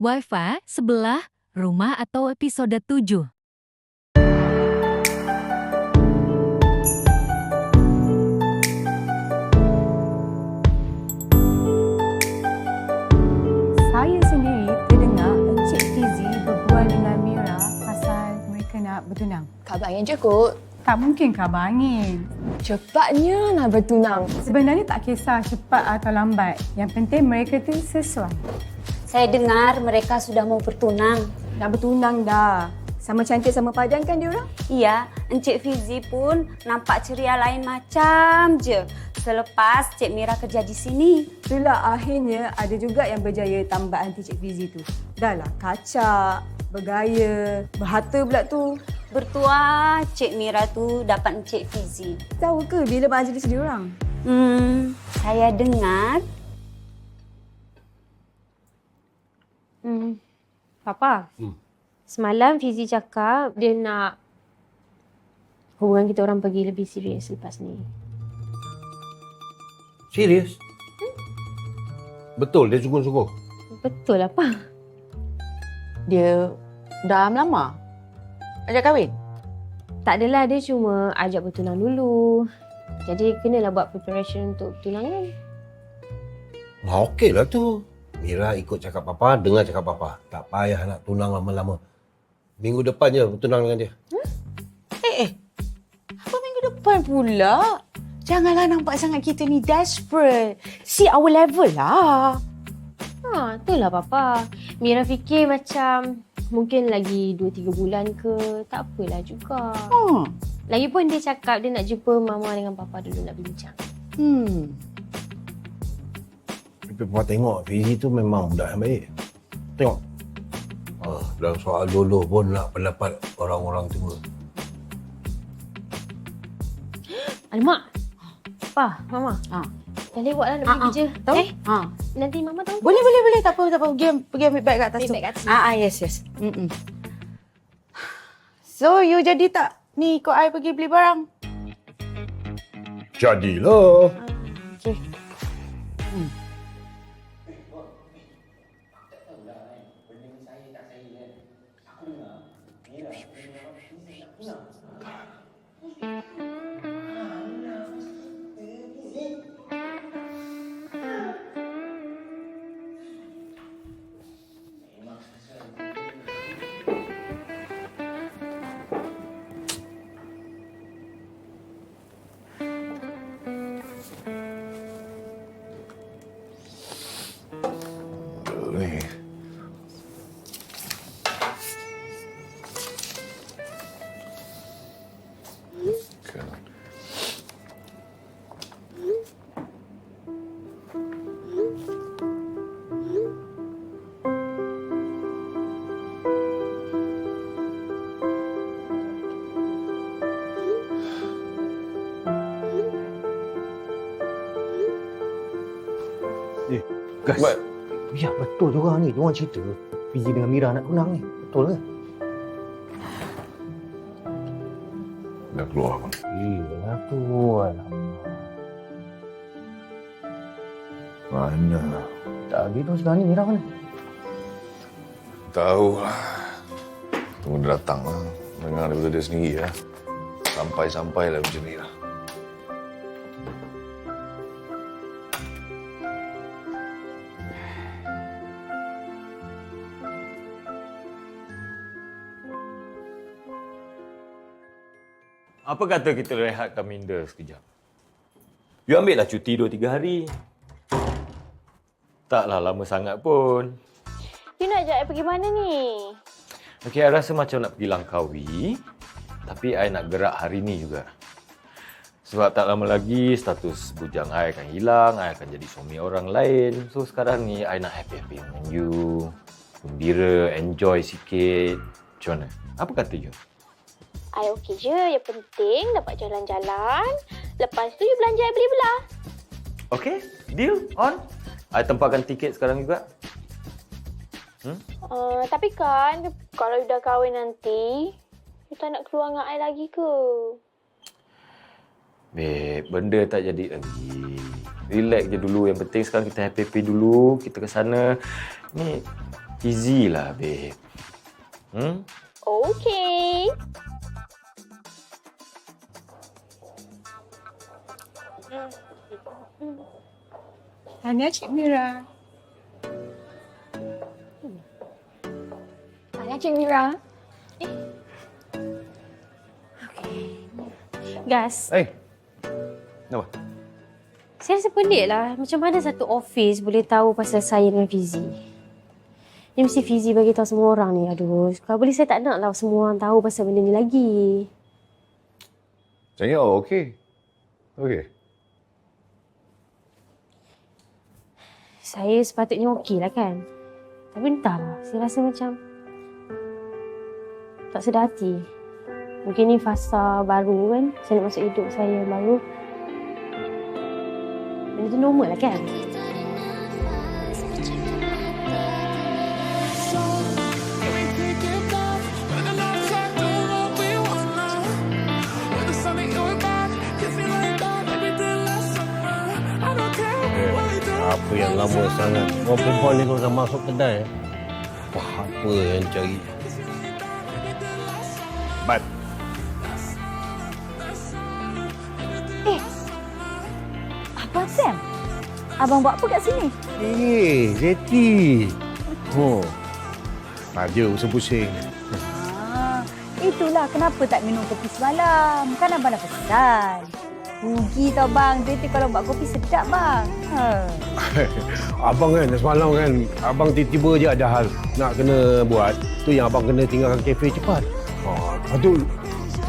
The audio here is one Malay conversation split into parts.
Wi-Fi sebelah rumah atau episode 7. Saya sendiri terdengar Encik Fizi berbual dengan Mira pasal mereka nak bertunang. Khabar angin je kot. Tak mungkin khabar angin. Cepatnya nak bertunang. Sebenarnya tak kisah cepat atau lambat. Yang penting mereka tu sesuai. Saya dengar mereka sudah mau bertunang. Nak bertunang dah. Sama cantik sama padan kan dia orang? Iya, Encik Fizi pun nampak ceria lain macam je selepas Cik Mira kerja di sini. Itulah akhirnya ada juga yang berjaya tambah anti Cik Fizi tu. Dah lah kacak, bergaya, berharta pula tu. Bertuah Cik Mira tu dapat Encik Fizi. Tahu ke bila majlis dia orang? Saya dengar. Papa, semalam Fizi cakap dia nak hubungan kita orang pergi lebih serius lepas ni. Serius? Betul dia sungguh-sungguh? Betul apa? Dia dah lama ajak kahwin? Tak adalah, dia cuma ajak bertunang dulu. Jadi kenalah buat preparation untuk tunangan. Okey lah tu. Mira ikut cakap Papa, dengar cakap Papa. Tak payah nak tunang lama-lama. Minggu depan je bertunang dengan dia. Apa minggu depan pula? Janganlah nampak sangat kita ni desperate. See our level lah. Itulah Papa. Mira fikir macam mungkin lagi 2-3 bulan ke, tak apalah juga. Lagipun dia cakap dia nak jumpa Mama dengan Papa dulu nak bincang. Tapi Papa tengok Fizi tu memang budak yang baik. Tengok. Dalam soal luluh pun nak pendapat orang-orang tua. Alamak. Pa, Mama. Dah lewat lah nak pergi kerja. Tahu? Nanti Mama tahu. Boleh. Tak apa. Pergi ambil beg kat atas tu. Ambil beg kat atas. Yes. So, you jadi tak ni ikut I pergi beli barang? Jadilah. Okay. Ni. Gas. Ya, betul juga ni. Diorang cerita Fizi dengan Mira nak tunang ni. Betul ke? Dah keluar pun. Iyalah tu. Mana? Tak gitu sekarang ni Mira mana? Tahu lah. Tunggu dia datang lah. Dengar daripada dia sendiri lah. Sampai-sampai lah macam ni lah. Apa kata kita rehatkan minda sekejap? You ambil lah cuti 2-3 hari. Taklah lama sangat pun. You nak ajak I pergi mana ni? Okey, I rasa macam nak pergi Langkawi. Tapi I nak gerak hari ni juga. Sebab tak lama lagi status bujang I akan hilang. I akan jadi suami orang lain. So sekarang ni I nak happy-happy dengan you. Gembira, enjoy sikit. Macam mana? Apa kata you? I okey je. Yang penting dapat jalan-jalan. Lepas tu you belanja I beli belah. Okey, deal on. I tempatkan tiket sekarang juga. Tapi kan, kalau you dah kahwin nanti, you tak nak keluar dengan I lagi ke? Babe, benda tak jadi lagi. Relax je dulu. Yang penting sekarang kita happy-happy dulu. Kita ke sana. Ni, Easy lah, babe. Okay. Hanya Cik Mira. Tanya Cik Mira. Gas, Eh, kenapa? saya rasa pelik lah. Macam mana satu office boleh tahu pasal saya dengan Fizi? Ni mesti Fizi bagi tahu semua orang ni. Aduh, kalau boleh saya tak nak lah semua orang tahu pasal benda ni lagi. Saya okey. Okey. Saya sepatutnya okey lah kan? Tapi entahlah, saya rasa macam tak sedar hati. Mungkin ni fasa baru kan, saya nak masuk hidup saya yang baru. Benda tu normal lah kan? Apa yang lama sangat. Orang perempuan ni kalau dah masuk kedai. Wah, apa yang cari? Bat. Abang Sam, abang buat apa kat sini? Zeti. Oh. Ada pusing-pusing. Itulah kenapa tak minum kopi semalam. Kan abang dah pesan. Rugi tau bang, Zeti kalau buat kopi sedap bang. Abang kan semalam kan, abang tiba-tiba je ada hal nak kena buat. Tu yang abang kena tinggalkan kafe cepat. Betul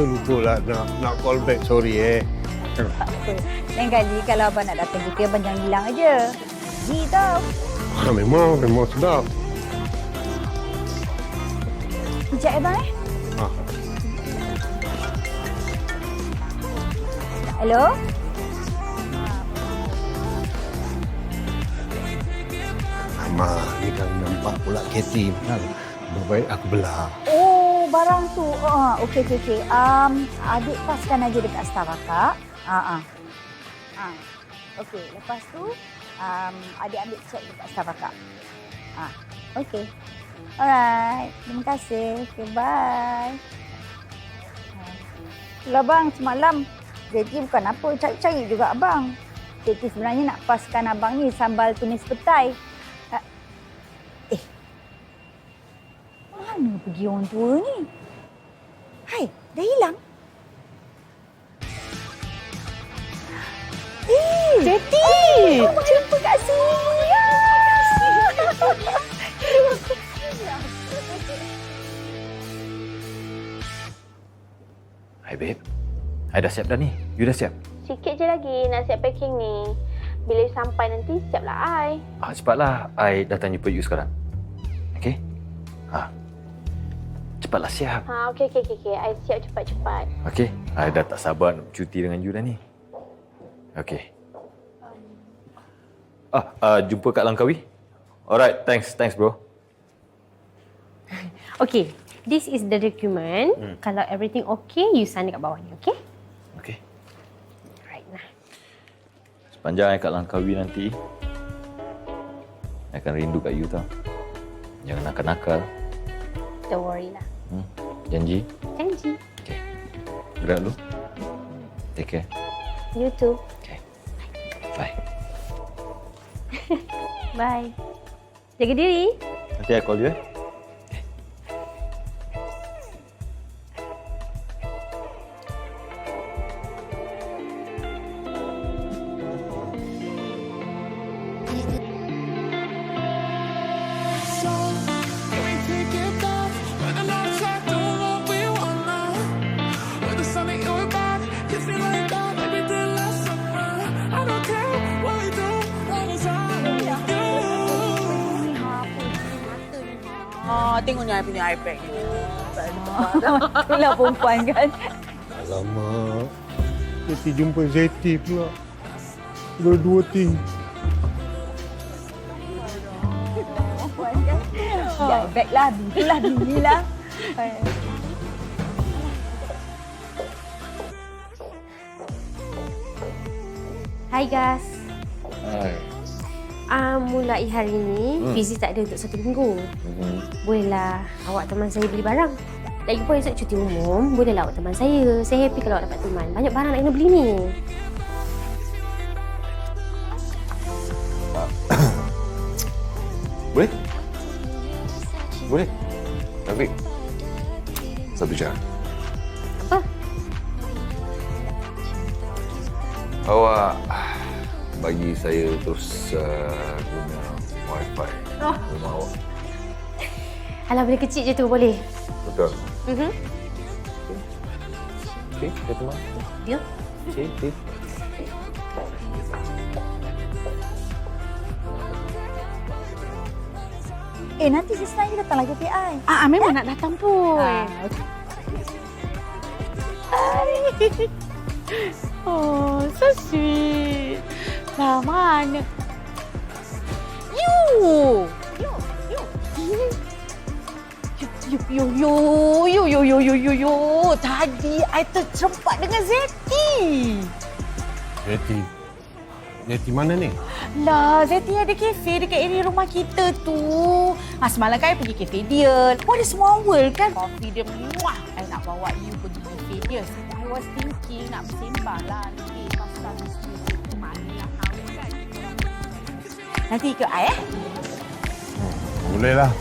lupa lah nak call back, sorry Tak apa. Lain kali kalau abang nak datang kita, abang jangan bilang aja. Rugi tau. Memang sedap. Sekejap bang Hello? Mak, ni kan nampak pula Kathy. Lebih baik aku belah. Oh, barang tu. Okey. Adik paskan aja dekat staf akak. Okey, lepas tu adik ambil cek dekat staf akak. Okey. Alright, terima kasih. Okay, bye. Lah bang, semalam Zeti bukan apa, cari-cari juga abang. Zeti sebenarnya nak paskan abang ni sambal tumis petai. Mana pergi orang tua ni? Hai, dah hilang? Zeti! Abang jumpa kat sini. Hai, babe. I dah siap dah ni. You dah siap? Sikit je lagi nak siap packing ni. Bila sampai nanti, siaplah I. Cepatlah. I datang jumpa you sekarang. Okay? Cepatlah siap. Okey. I siap cepat-cepat. Okay? I dah tak sabar nak cuti dengan you dah ni. Okay. Jumpa kat Langkawi? Alright, thanks bro. Okay, this is the document. Kalau everything okay, you sign dekat bawah ni, okay? Okay. Right, nah. Sepanjang I kat Langkawi nanti, I akan rindu kat you tau. Jangan nakal-nakal. Don't worry lah. Janji? Janji. Okay. Gerak dulu. Take care. You too. Okay. Bye. Bye. Jaga diri. Nanti I call you Tengok ni I punya iPad ni. Itulah perempuan kan. Alamak. Kathy jumpa Zeti pula. Dua-dua ting. Perempuan kan. Ya, baiklah. Itulah binilah. Hi guys. Hai. Mulai hari ni, Fizi tak ada untuk 1 minggu. Bolehlah awak teman saya beli barang. Lagipun esok cuti umum, bolehlah awak teman saya. Saya happy kalau awak dapat teman. Banyak barang nak kena beli ni. Boleh? Boleh. Tapi satu syarat. Apa? Awak bagi saya terus guna wifi rumah awak. Alah, boleh kecil je tu, boleh. Betul? Mhm. Okey, kita teman. Deal? Okey. Nanti sis Nai datang lagi PI. Memang nak datang pun. Oh, so sweet. Lah mana? You. Yo. Tadi I tercerempak dengan Zeti. Yeti mana ni? Lah, Zeti ada kafe dekat area rumah kita tu. Semalam kan I pergi kafe dia. Ada small world kan? Kopi dia muah. I nak bawa you pergi kafe dia. I was thinking nak bersembang lah lebih pasal bisnes mana yang awak kan. Nanti ikut I Boleh lah.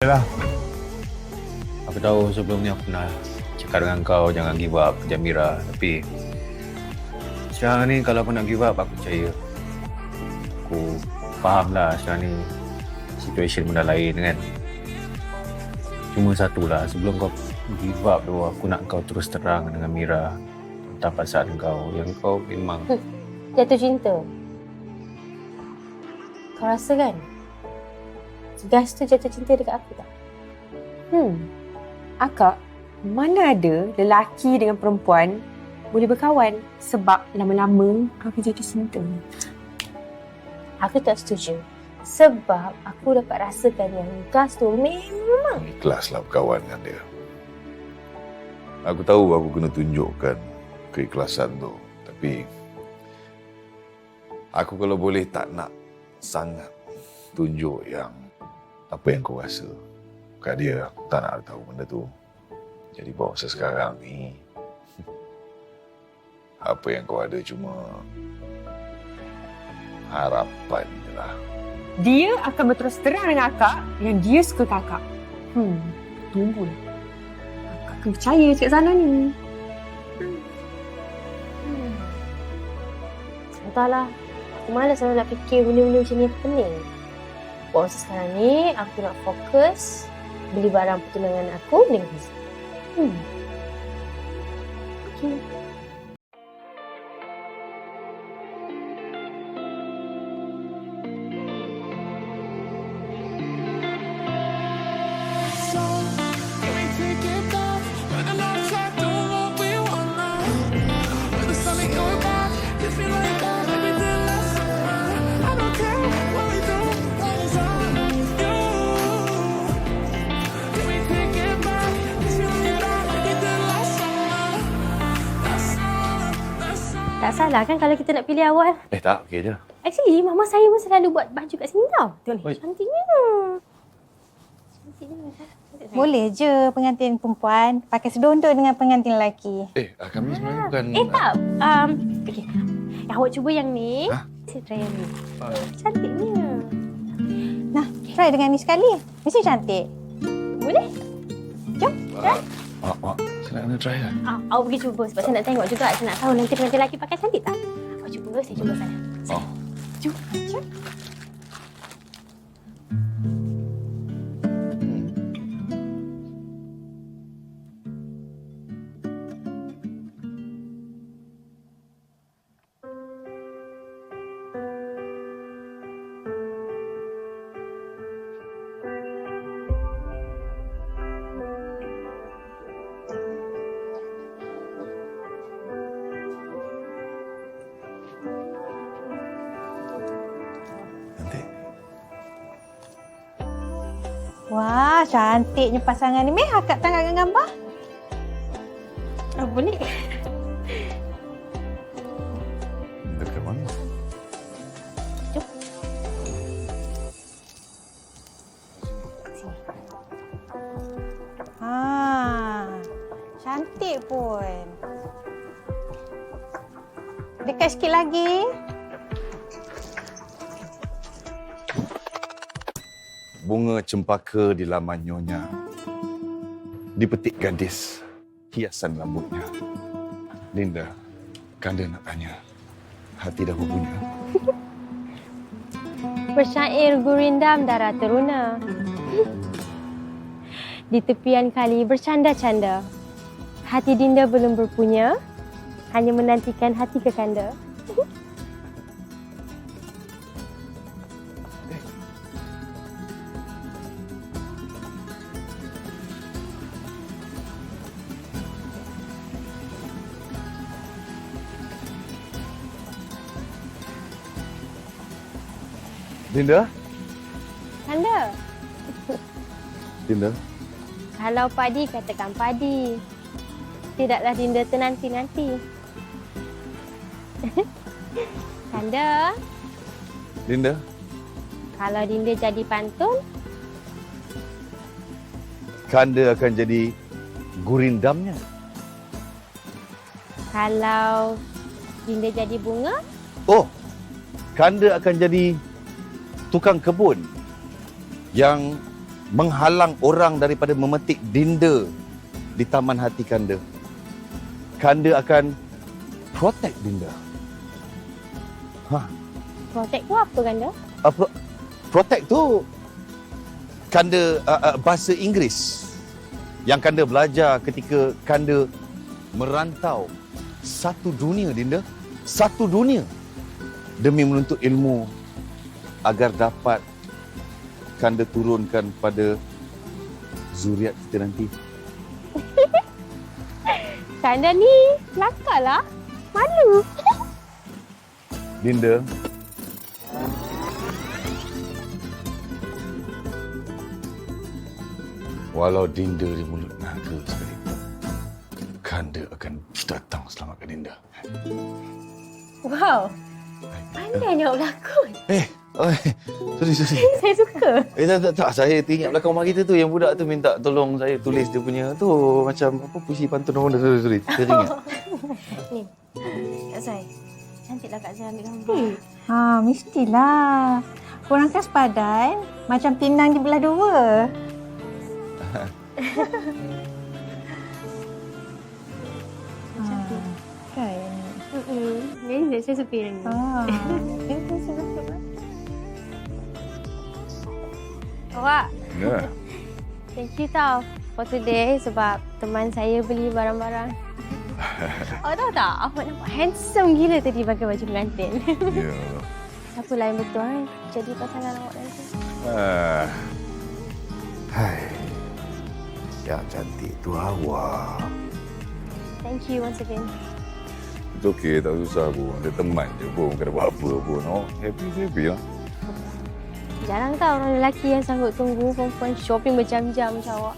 Yalah. Aku tahu sebelum ni aku pernah cakap dengan kau jangan give up kerja Mira. Tapi sekarang ni kalau aku nak give up, aku percaya. Aku faham lah sekarang ni situasi benda lain kan. Cuma satulah, sebelum kau give up tu, aku nak kau terus terang dengan Mira tentang perasaan kau. Yang kau memang Jatuh cinta. Kau rasa kan? Gas tu jatuh cinta dekat aku tak? Akak, mana ada lelaki dengan perempuan boleh berkawan sebab lama-lama akan jatuh cinta. Aku tak setuju. Sebab aku dapat rasakan yang gas tu memang Ikhlaslah berkawan dengan dia. Aku tahu aku kena tunjukkan keikhlasan tu. Tapi aku kalau boleh tak nak sangat tunjuk yang apa yang kau rasa kat dia. Aku tak nak tahu benda tu. Jadi bawa sekarang ni apa yang kau ada cuma harapan je lah. Dia akan berterus terang dengan akak yang dia suka kakak. Tunggu. Akak akan percaya Cik Zana ni. entahlah. Aku malas sangat nak fikir benda-benda macam ni pening. Buat masa sekarang ni, aku nak fokus beli barang pertunangan aku dengan Fizi. Okay. Tak salah kan kalau kita nak pilih awal? Tak, okey je. Actually, mama saya pun selalu buat baju kat sini tau. Tengok ni, cantiknya. Cantiknya. Boleh je pengantin perempuan pakai sedondon dengan pengantin lelaki. Kami sebenarnya bukan... Tak. Okay. Awak cuba yang ni. Saya try yang ni. Cantiknya. Nah, try dengan ni sekali. Mesti cantik. Boleh? Jom. Mak, saya nak kena try lah. Awak pergi cuba sebab saya nak tengok juga. Saya nak tahu nanti pengantin lelaki pakai cantik tak? Awak cuba, saya cuba sana. Jom. Jom. Wah, cantiknya pasangan ni. Meh, akak tengok gambar. Boleh. Dekat mana? Jom. Cantik pun. Dekat sikit lagi. Bunga cempaka di laman nyonya. Dipetik gadis, hiasan rambutnya. Linda, Kanda nak tanya, hati dah berpunya? Bersyair gurindam darah teruna. Di tepian kali bercanda-canda. Hati Dinda belum berpunya, hanya menantikan hati kekanda. Dinda? Kanda, Dinda? kalau padi katakan padi. Tidaklah Dinda ternanti-nanti. Kanda, Dinda? kalau Dinda jadi pantun, Kanda akan jadi gurindamnya. kalau Dinda jadi bunga, Kanda akan jadi tukang kebun yang menghalang orang daripada memetik dinda di taman hati Kanda. Kanda akan protect dinda. Protect tu apa Kanda? Protect tu Kanda bahasa Inggeris yang Kanda belajar ketika Kanda merantau satu dunia, dinda. Satu dunia demi menuntut ilmu agar dapat Kanda turunkan pada zuriat kita nanti. Kanda ni kelakar lah. Malu. Dinda, walau Dinda di mulut naga sekalipun, Kanda akan datang selamatkan Dinda. Wow. Pandai nak berlakon. Sorry. Saya suka. Tak. Saya teringat belakang rumah kita tu yang budak tu minta tolong saya tulis dia punya tu macam apa puisi pantun orang. Sorry. Saya teringat. Ni. Kak Zai. Cantiklah Kak Zai ambil gambar. Mestilah. Korang kan sepadan, macam pinang dibelah dua. Kan? Ni saya suka yang ni. Awak. Ya. Thank you tau for today sebab teman saya beli barang-barang. Awak tahu tak? Awak nampak handsome gila tadi pakai baju pengantin. Ya. Siapa lain betul kan? Jadi pasangan awak nanti. Yang cantik tu awak. Thank you once again. It's okay, tak susah pun. Dia teman je pun, bukan ada buat apa pun. Happy lah. Jarang tau orang lelaki yang sanggup tunggu perempuan shopping berjam-jam macam awak.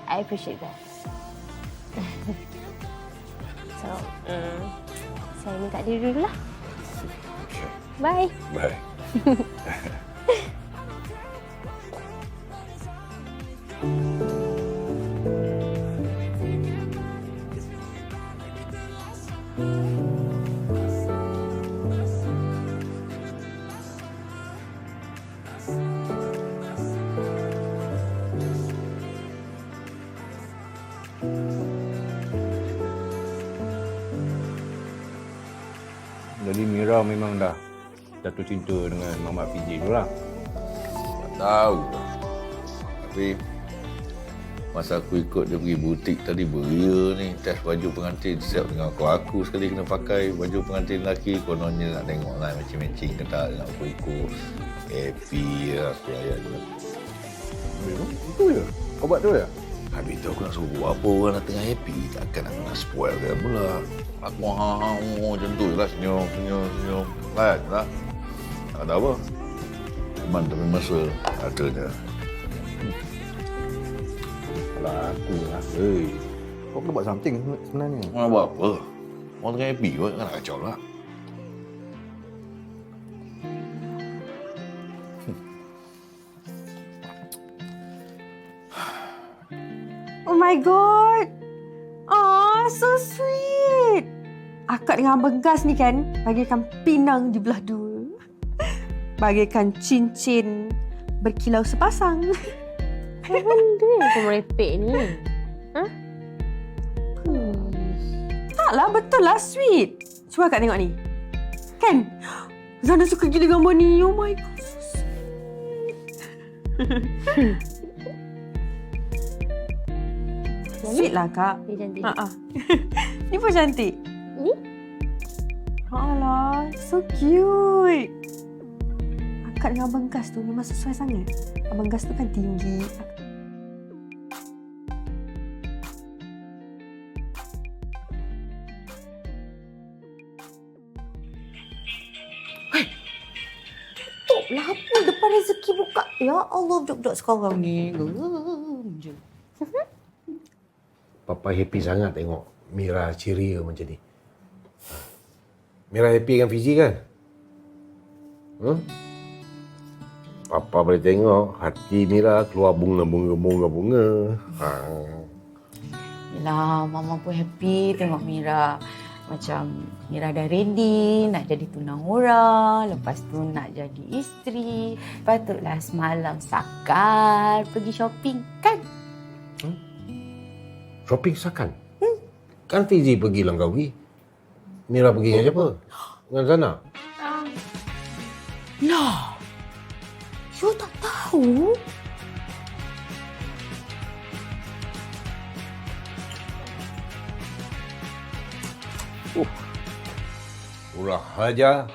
I appreciate that. So, saya minta diri dulu lah. Bye. Bye. Jadi Mira memang dah jatuh cinta dengan Mamat Fiji tu lah. Tak tahu lah. Tapi masa aku ikut dia pergi butik tadi beria ni, test baju pengantin siap dengan aku sekali kena pakai baju pengantin lelaki. Kononnya nak tengok lah matching-matching ke tak, nak ikut. Happy lah aku layan dia. Itu je? Kau buat tu je? Habis tu aku nak suruh buat apa, orang dah tengah happy, takkan nak kena spoil dia pula. Aku macam tu je lah, senyum. Layan je lah. Tak ada apa. Teman tapi mesra, adanya. Kalau aku lah. Kau kena buat something sebenarnya. Kau nak buat apa? Orang tengah happy pun, kan nak kacau lah. Oh my God. So sweet. Akak dengan Abang Gas ni kan, bagaikan pinang di belah dua. Bagaikan cincin berkilau sepasang. Apa benda yang kau merepek ni? Taklah, betul lah sweet. Cuba akak tengok ni. Kan? Zana suka gila gambar ni. Oh my God, so sweet. Sweet lah kak. Dia cantik. Ni pun cantik. Ni? Alah, so cute. Akak dengan Abang Gas tu memang sesuai sangat. Abang Gas tu kan tinggi. Lah apa depan rezeki buka. Ya Allah, budak-budak sekarang ni. Papa happy sangat tengok Mira ceria macam ni. Mira happy dengan Fizi kan? Papa boleh tengok hati Mira keluar bunga-bunga. Yelah, Mama pun happy tengok Mira. Macam Mira dah ready, nak jadi tunang orang, lepas tu nak jadi isteri. Patutlah semalam sakal pergi shopping, kan? Shopping sakan? Kan Fizi pergi Langkawi. Mira pergi dengan siapa? Dengan Zana? Lah, you tak tahu? Ulah aja.